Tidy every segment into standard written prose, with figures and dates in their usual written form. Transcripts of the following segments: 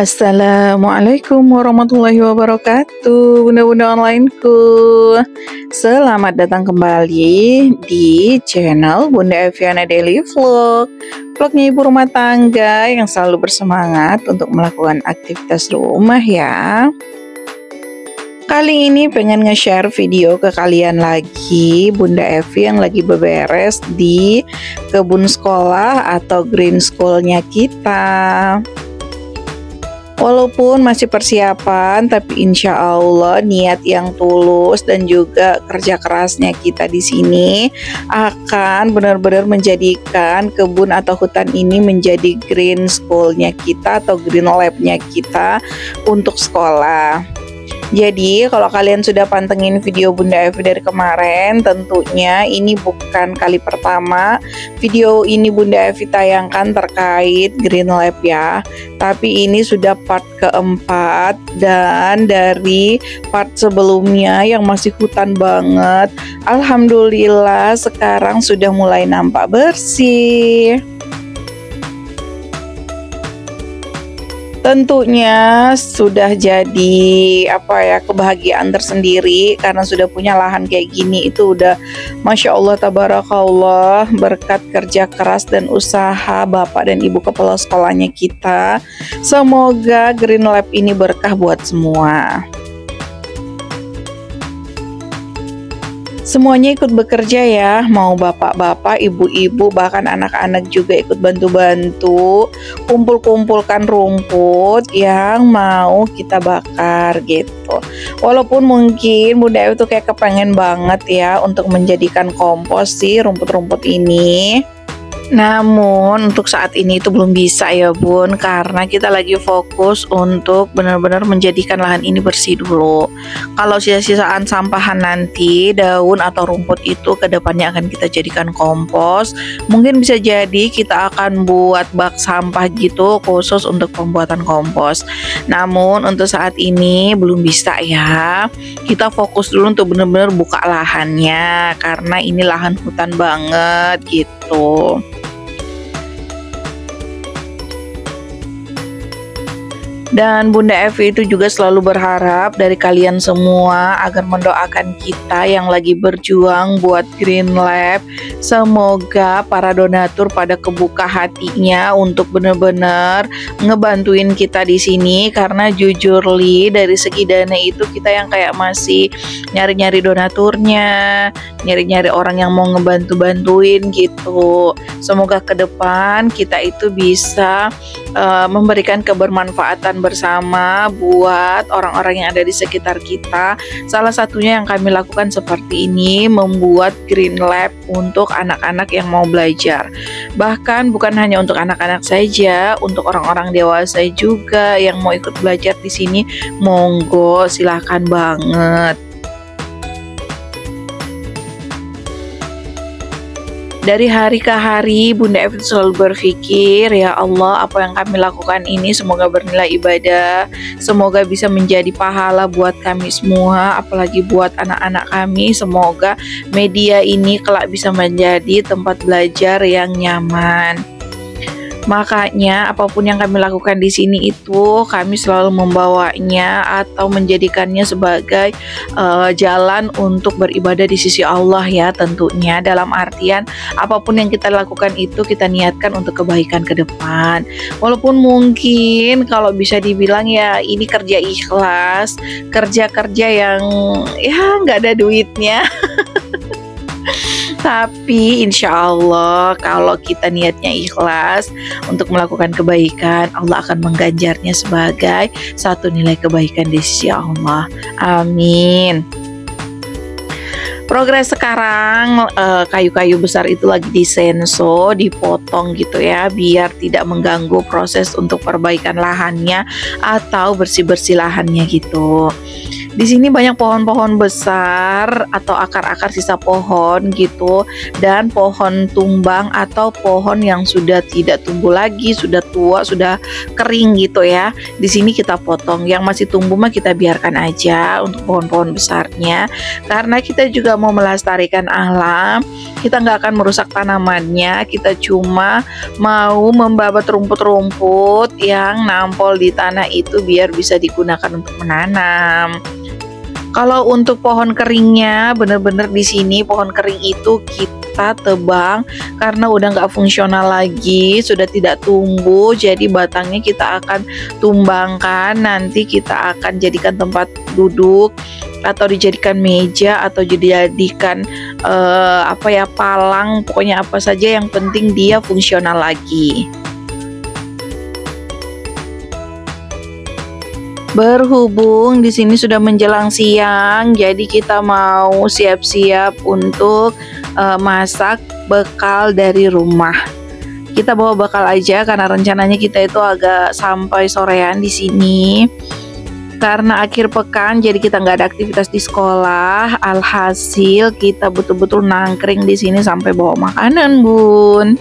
Assalamualaikum warahmatullahi wabarakatuh, bunda-bunda onlineku. Selamat datang kembali di channel Bunda Eviana Daily Vlog. Vlognya ibu rumah tangga yang selalu bersemangat untuk melakukan aktivitas rumah ya. Kali ini pengen nge-share video ke kalian lagi, Bunda Evi yang lagi beberes di kebun sekolah atau green schoolnya kita. Walaupun masih persiapan, tapi insya Allah niat yang tulus dan juga kerja kerasnya kita di sini akan benar-benar menjadikan kebun atau hutan ini menjadi green schoolnya kita atau green labnya kita untuk sekolah. Jadi kalau kalian sudah pantengin video Bunda Evi dari kemarin, tentunya ini bukan kali pertama video ini Bunda Evi tayangkan terkait Green Lab ya. Tapi ini sudah part keempat, dan dari part sebelumnya yang masih hutan banget, alhamdulillah sekarang sudah mulai nampak bersih. Tentunya sudah jadi kebahagiaan tersendiri karena sudah punya lahan kayak gini. Itu udah Masya Allah tabarakallah, berkat kerja keras dan usaha bapak dan ibu kepala sekolahnya kita. Semoga Green Lab ini berkah buat semua. Semuanya ikut bekerja ya, mau bapak-bapak, ibu-ibu, bahkan anak-anak juga ikut bantu-bantu kumpul-kumpulkan rumput yang mau kita bakar gitu. Walaupun mungkin Bunda Evi tuh kayak kepengen banget ya untuk menjadikan kompos sih rumput-rumput ini. Namun untuk saat ini itu belum bisa ya Bun, karena kita lagi fokus untuk benar-benar menjadikan lahan ini bersih dulu. Kalau sisa-sisaan sampahan nanti, daun atau rumput itu kedepannya akan kita jadikan kompos. Mungkin bisa jadi kita akan buat bak sampah gitu khusus untuk pembuatan kompos. Namun untuk saat ini belum bisa ya. Kita fokus dulu untuk benar-benar buka lahannya, karena ini lahan hutan banget gitu. Dan Bunda Evi itu juga selalu berharap dari kalian semua agar mendoakan kita yang lagi berjuang buat Green Lab. Semoga para donatur pada kebuka hatinya untuk benar-benar ngebantuin kita di sini, karena jujur li dari segi dana itu kita yang kayak masih nyari-nyari donaturnya, nyari-nyari orang yang mau ngebantu-bantuin gitu. Semoga ke depan kita itu bisa memberikan kebermanfaatan bersama buat orang-orang yang ada di sekitar kita. Salah satunya yang kami lakukan seperti ini, membuat Green Lab untuk anak-anak yang mau belajar. Bahkan bukan hanya untuk anak-anak saja, untuk orang-orang dewasa juga yang mau ikut belajar di sini, monggo silahkan banget. Dari hari ke hari Bunda Evi selalu berpikir, ya Allah, apa yang kami lakukan ini semoga bernilai ibadah, semoga bisa menjadi pahala buat kami semua, apalagi buat anak-anak kami. Semoga media ini kelak bisa menjadi tempat belajar yang nyaman. Makanya apapun yang kami lakukan di sini itu kami selalu membawanya atau menjadikannya sebagai jalan untuk beribadah di sisi Allah ya, tentunya dalam artian apapun yang kita lakukan itu kita niatkan untuk kebaikan ke depan. Walaupun mungkin kalau bisa dibilang ya ini kerja ikhlas, kerja-kerja yang ya nggak ada duitnya. Tapi insya Allah kalau kita niatnya ikhlas untuk melakukan kebaikan, Allah akan mengganjarnya sebagai satu nilai kebaikan di sisi Allah. Amin. Progres sekarang kayu-kayu besar itu lagi disenso, dipotong gitu ya, biar tidak mengganggu proses untuk perbaikan lahannya atau bersih-bersih lahannya gitu. Di sini banyak pohon-pohon besar atau akar-akar sisa pohon gitu, dan pohon tumbang atau pohon yang sudah tidak tumbuh lagi, sudah tua, sudah kering gitu ya. Di sini kita potong, yang masih tumbuh mah kita biarkan aja untuk pohon-pohon besarnya, karena kita juga mau melestarikan alam. Kita nggak akan merusak tanamannya, kita cuma mau membabat rumput-rumput yang nampol di tanah itu biar bisa digunakan untuk menanam. Kalau untuk pohon keringnya, bener-bener di sini pohon kering itu kita tebang karena udah nggak fungsional lagi, sudah tidak tumbuh. Jadi batangnya kita akan tumbangkan, nanti kita akan jadikan tempat duduk atau dijadikan meja atau dijadikan palang, pokoknya apa saja yang penting dia fungsional lagi. Berhubung di sini sudah menjelang siang, jadi kita mau siap-siap untuk masak bekal dari rumah. Kita bawa bekal aja karena rencananya kita itu agak sampai sorean di sini. Karena akhir pekan, jadi kita nggak ada aktivitas di sekolah. Alhasil kita betul-betul nangkring di sini sampai bawa makanan, Bun.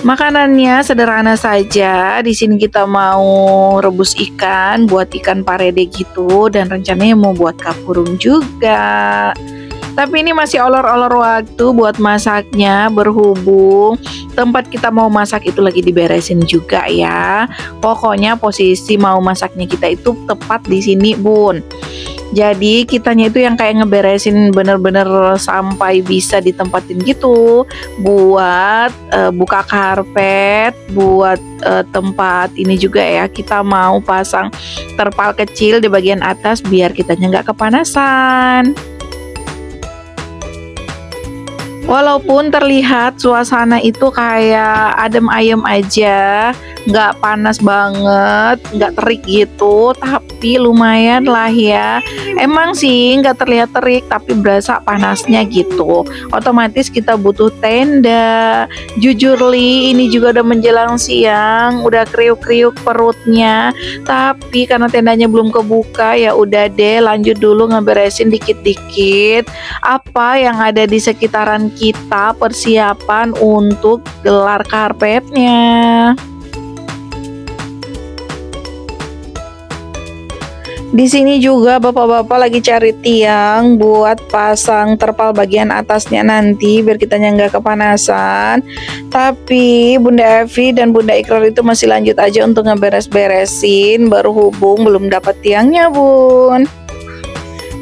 Makanannya sederhana saja. Di sini kita mau rebus ikan, buat ikan parede gitu, dan rencananya mau buat kapurung juga. Tapi ini masih olor-olor waktu buat masaknya, berhubung tempat kita mau masak itu lagi diberesin juga ya. Pokoknya posisi mau masaknya kita itu tepat di sini, Bun. Jadi kitanya itu yang kayak ngeberesin bener-bener sampai bisa ditempatin gitu, buat buka karpet, buat tempat ini juga ya. Kita mau pasang terpal kecil di bagian atas biar kitanya nggak kepanasan. Walaupun terlihat suasana itu kayak adem ayem aja, nggak panas banget, nggak terik gitu, tapi lumayan lah ya. Emang sih nggak terlihat terik, tapi berasa panasnya gitu. Otomatis kita butuh tenda. Jujur Li, ini juga udah menjelang siang, udah kriuk-kriuk perutnya. Tapi karena tendanya belum kebuka, ya udah deh, lanjut dulu ngeberesin dikit-dikit apa yang ada di sekitaran kita, persiapan untuk gelar karpetnya. Di sini juga bapak-bapak lagi cari tiang buat pasang terpal bagian atasnya nanti biar kitanya nggak kepanasan. Tapi Bunda Evi dan Bunda Ikrar itu masih lanjut aja untuk ngeberes-beresin, berhubung belum dapat tiangnya, Bun.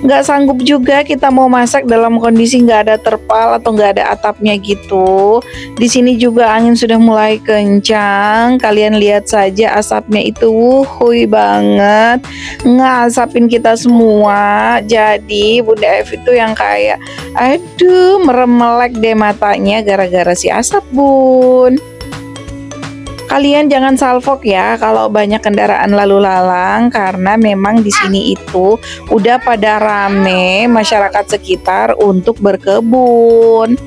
Nggak sanggup juga kita mau masak dalam kondisi nggak ada terpal atau nggak ada atapnya gitu. Di sini juga angin sudah mulai kencang. Kalian lihat saja asapnya itu wuhui banget, ngasapin kita semua. Jadi Bunda Evi itu yang kayak aduh meremelek deh matanya gara-gara si asap, Bun. Kalian jangan salfok ya kalau banyak kendaraan lalu lalang, karena memang di sini itu udah pada rame masyarakat sekitar untuk berkebun.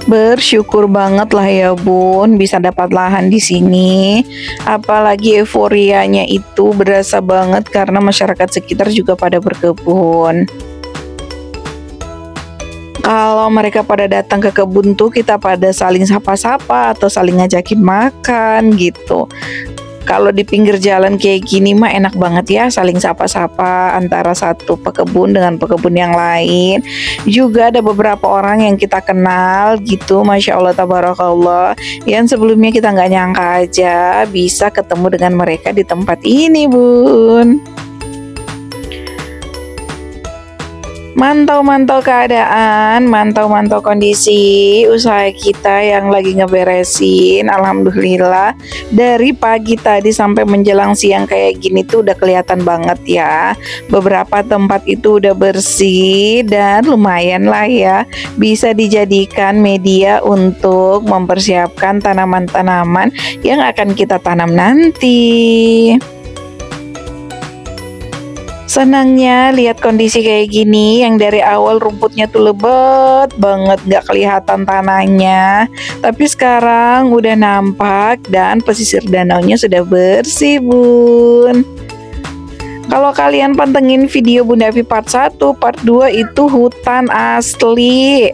Bersyukur banget lah ya Bun bisa dapat lahan di sini. Apalagi euforianya itu berasa banget karena masyarakat sekitar juga pada berkebun. Kalau mereka pada datang ke kebun tuh kita pada saling sapa-sapa atau saling ngajakin makan gitu. Kalau di pinggir jalan kayak gini mah enak banget ya, saling sapa-sapa antara satu pekebun dengan pekebun yang lain. Juga ada beberapa orang yang kita kenal gitu, Masya Allah Tabarakallah, yang sebelumnya kita nggak nyangka aja bisa ketemu dengan mereka di tempat ini, Bun. Mantau-mantau keadaan, mantau-mantau kondisi usaha kita yang lagi ngeberesin. Alhamdulillah dari pagi tadi sampai menjelang siang kayak gini tuh udah kelihatan banget ya. Beberapa tempat itu udah bersih dan lumayan lah ya, bisa dijadikan media untuk mempersiapkan tanaman-tanaman yang akan kita tanam nanti. Senangnya lihat kondisi kayak gini, yang dari awal rumputnya tuh lebat banget, nggak kelihatan tanahnya. Tapi sekarang udah nampak dan pesisir danaunya sudah bersih, Bun. Kalau kalian pantengin video Bunda Evi part 1, part 2 itu hutan asli.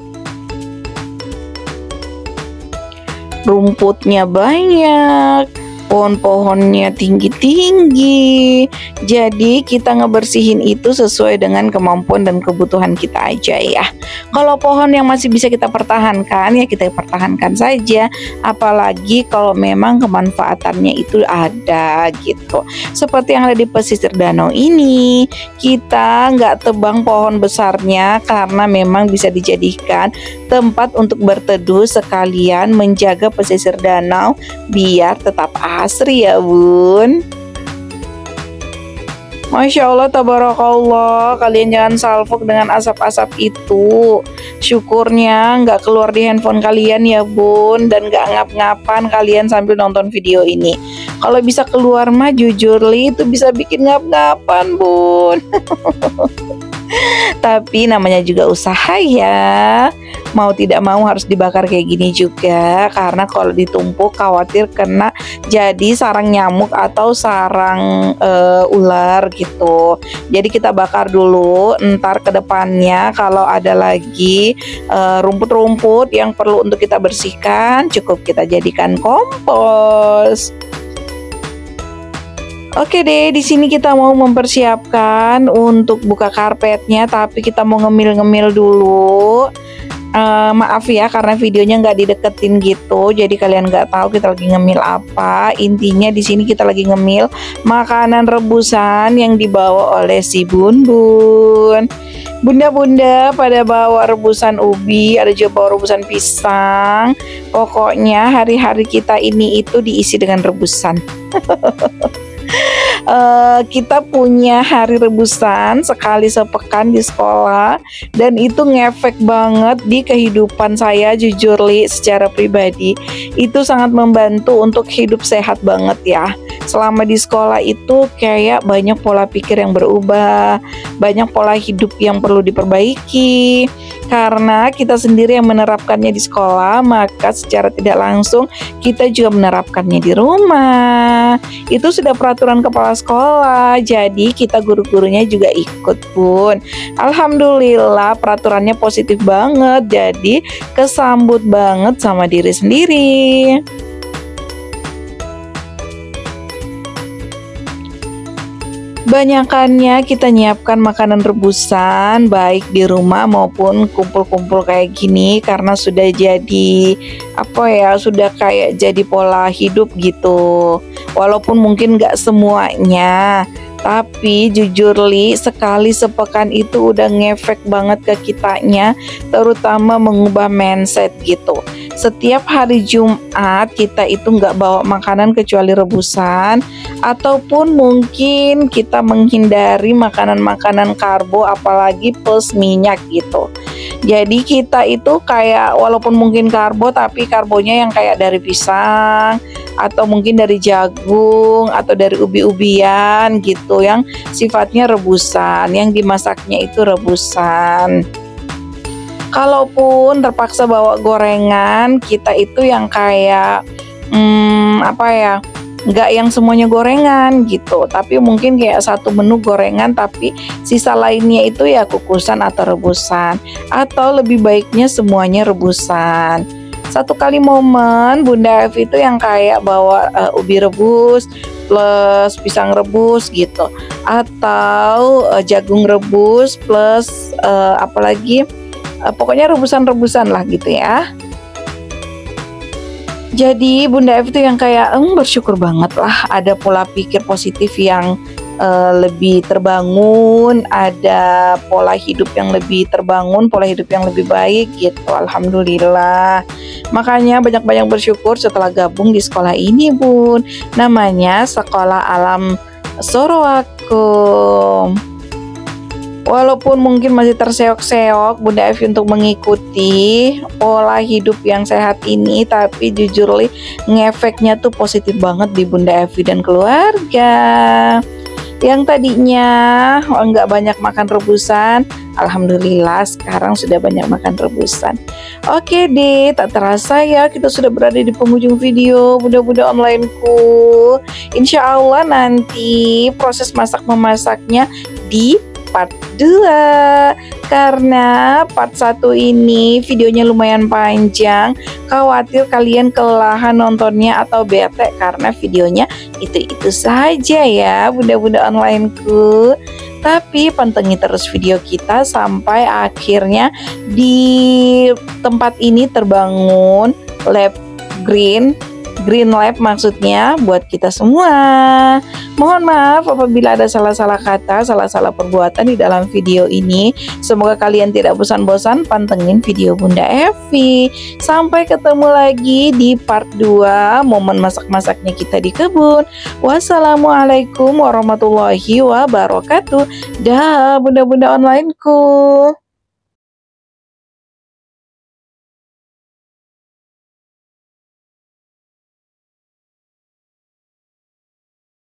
Rumputnya banyak, pohon-pohonnya tinggi-tinggi. Jadi kita ngebersihin itu sesuai dengan kemampuan dan kebutuhan kita aja ya. Kalau pohon yang masih bisa kita pertahankan ya kita pertahankan saja. Apalagi kalau memang kemanfaatannya itu ada gitu. Seperti yang ada di pesisir danau ini, kita nggak tebang pohon besarnya karena memang bisa dijadikan tempat untuk berteduh sekalian menjaga pesisir danau biar tetap asri ya, Bun. Masya Allah, tabarakallah. Kalian jangan salfok dengan asap-asap itu. Syukurnya nggak keluar di handphone kalian ya, Bun. Dan nggak ngap-ngapan kalian sambil nonton video ini. Kalau bisa keluar mah jujur Li, itu bisa bikin ngap-ngapan, Bun. Tapi namanya juga usaha ya. Mau tidak mau harus dibakar kayak gini juga, karena kalau ditumpuk khawatir kena jadi sarang nyamuk atau sarang ular gitu. Jadi kita bakar dulu, ntar ke depannya kalau ada lagi rumput-rumput yang perlu untuk kita bersihkan, cukup kita jadikan kompos. Oke deh, di sini kita mau mempersiapkan untuk buka karpetnya, tapi kita mau ngemil-ngemil dulu. Maaf ya karena videonya nggak dideketin gitu, jadi kalian nggak tahu kita lagi ngemil apa. Intinya di sini kita lagi ngemil makanan rebusan yang dibawa oleh si Bun-Bun. Bunda-bunda pada bawa rebusan ubi, ada juga bawa rebusan pisang. Pokoknya hari-hari kita ini itu diisi dengan rebusan. Kita punya hari rebusan sekali sepekan di sekolah, dan itu ngefek banget di kehidupan saya jujur Li, secara pribadi itu sangat membantu untuk hidup sehat banget ya. Selama di sekolah itu kayak banyak pola pikir yang berubah, banyak pola hidup yang perlu diperbaiki. Karena kita sendiri yang menerapkannya di sekolah, maka secara tidak langsung kita juga menerapkannya di rumah. Itu sudah peraturan kepala sekolah, jadi kita guru-gurunya juga ikut, Bun. Alhamdulillah peraturannya positif banget, jadi kesambut banget sama diri sendiri. Banyakannya kita nyiapkan makanan rebusan baik di rumah maupun kumpul-kumpul kayak gini, karena sudah jadi sudah kayak jadi pola hidup gitu. Walaupun mungkin gak semuanya, tapi jujur Li, sekali sepekan itu udah ngefek banget ke kitanya, terutama mengubah mindset gitu. Setiap hari Jumat kita itu nggak bawa makanan kecuali rebusan, ataupun mungkin kita menghindari makanan-makanan karbo apalagi plus minyak gitu. Jadi kita itu kayak walaupun mungkin karbo, tapi karbonya yang kayak dari pisang atau mungkin dari jagung atau dari ubi-ubian gitu, yang sifatnya rebusan, yang dimasaknya itu rebusan. Kalaupun terpaksa bawa gorengan, kita itu yang kayak nggak yang semuanya gorengan gitu, tapi mungkin kayak satu menu gorengan tapi sisa lainnya itu ya kukusan atau rebusan, atau lebih baiknya semuanya rebusan. Satu kali momen Bunda Evi itu yang kayak bawa ubi rebus plus pisang rebus gitu, atau jagung rebus plus pokoknya rebusan-rebusan lah gitu ya. Jadi Bunda Evi itu yang kayak bersyukur banget lah, ada pola pikir positif yang lebih terbangun, ada pola hidup yang lebih terbangun, pola hidup yang lebih baik gitu. Alhamdulillah. Makanya banyak-banyak bersyukur setelah gabung di sekolah ini, Bun. Namanya Sekolah Alam Sorowakum. Walaupun mungkin masih terseok-seok Bunda Evi untuk mengikuti pola hidup yang sehat ini, tapi jujur Li, ngefeknya tuh positif banget di Bunda Evi dan keluarga. Yang tadinya nggak banyak makan rebusan, alhamdulillah sekarang sudah banyak makan rebusan. Oke deh, tak terasa ya kita sudah berada di penghujung video Bunda-bunda onlineku. Insya Allah nanti proses masak memasaknya di part 2, karena part 1 ini videonya lumayan panjang. Khawatir kalian kelelahan nontonnya atau bete karena videonya itu-itu saja ya bunda-bunda onlineku. Tapi pantengin terus video kita sampai akhirnya di tempat ini terbangun lab green lab maksudnya buat kita semua. Mohon maaf apabila ada salah-salah kata, salah-salah perbuatan di dalam video ini. Semoga kalian tidak bosan-bosan pantengin video Bunda Evi. Sampai ketemu lagi di part 2 momen masak-masaknya kita di kebun. Wassalamualaikum warahmatullahi wabarakatuh. Dah bunda-bunda onlineku.